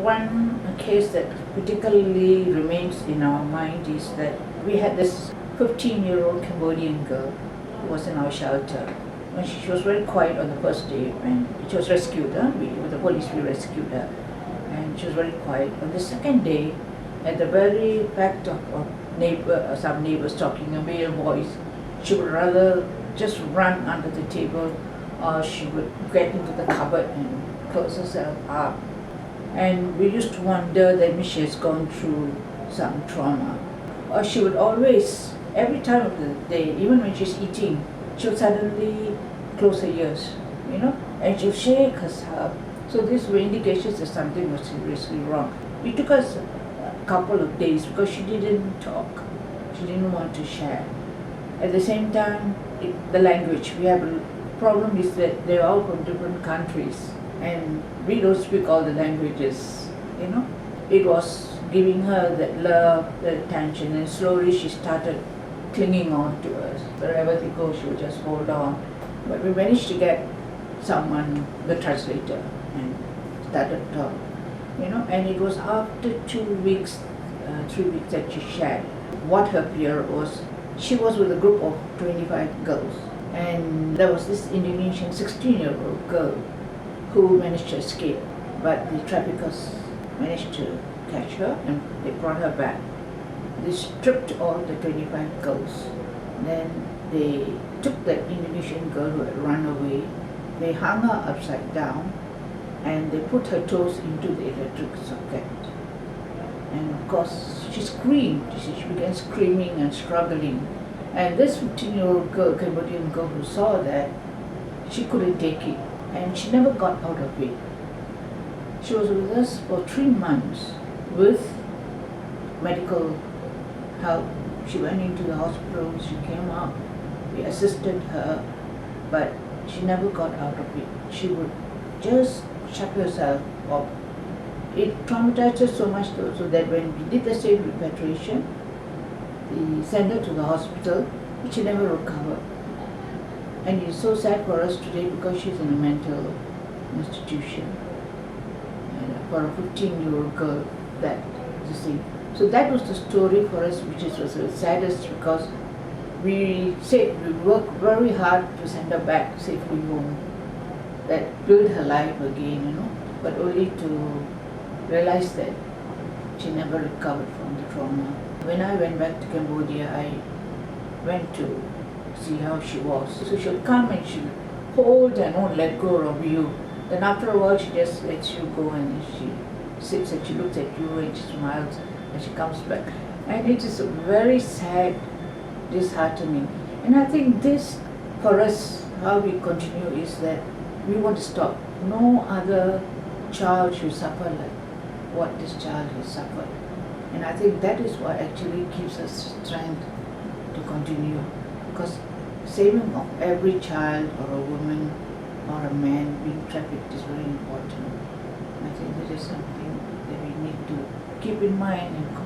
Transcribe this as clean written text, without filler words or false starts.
one case that particularly remains in our mind is that we had this 15-year-old Cambodian girl who was in our shelter. When she was very quiet on the first day when she was rescued. With the police, we rescued her. And she was very quiet. On the second day, at the very fact of some neighbors talking, a male voice, she would rather just run under the table, or she would get into the cupboard and close herself up. And we used to wonder that maybe she has gone through some trauma. Or she would always, every time of the day, even when she's eating, she would suddenly close her ears, and she would shake herself. So these were indications that something was seriously wrong. It took us a couple of days because she didn't talk. She didn't want to share. At the same time, the language. We have a problem is that they're all from different countries and we don't speak all the languages, It was giving her that love, that attention, and slowly she started clinging on to us. Wherever they go, she would just hold on. But we managed to get someone, the translator, and started to talk, And it was after 2 weeks, 3 weeks that she shared what her fear was. She was with a group of 25 girls, and there was this Indonesian 16-year-old girl who managed to escape, but the traffickers managed to catch her and they brought her back. They stripped all the 25 girls. Then they took that Indonesian girl who had run away, they hung her upside down, and they put her toes into the electric socket. And of course, she screamed. She began screaming and struggling. And this 15-year-old girl, Cambodian girl who saw that, she couldn't take it. And she never got out of it. She was with us for 3 months with medical help. She went into the hospital, she came out, we assisted her, but she never got out of it. She would just shut herself up. It traumatized her so much so that when we did the safe repatriation, we sent her to the hospital, but she never recovered. And it's so sad for us today because she's in a mental institution. And for a 15-year-old girl, that is the thing. So that was the story for us, which was the saddest because we worked very hard to send her back safely home, that build her life again, but only to realize that she never recovered from the trauma. When I went back to Cambodia, I went to see how she was. So she'll come and she'll hold and won't let go of you. Then after a while, she just lets you go and she sits and she looks at you and she smiles and she comes back. And it is very sad, disheartening. And I think this, for us, how we continue is that we want to stop. No other child should suffer like what this child has suffered. And I think that is what actually gives us strength to continue. Because saving of every child or a woman or a man being trafficked is very important. I think that is something that we need to keep in mind and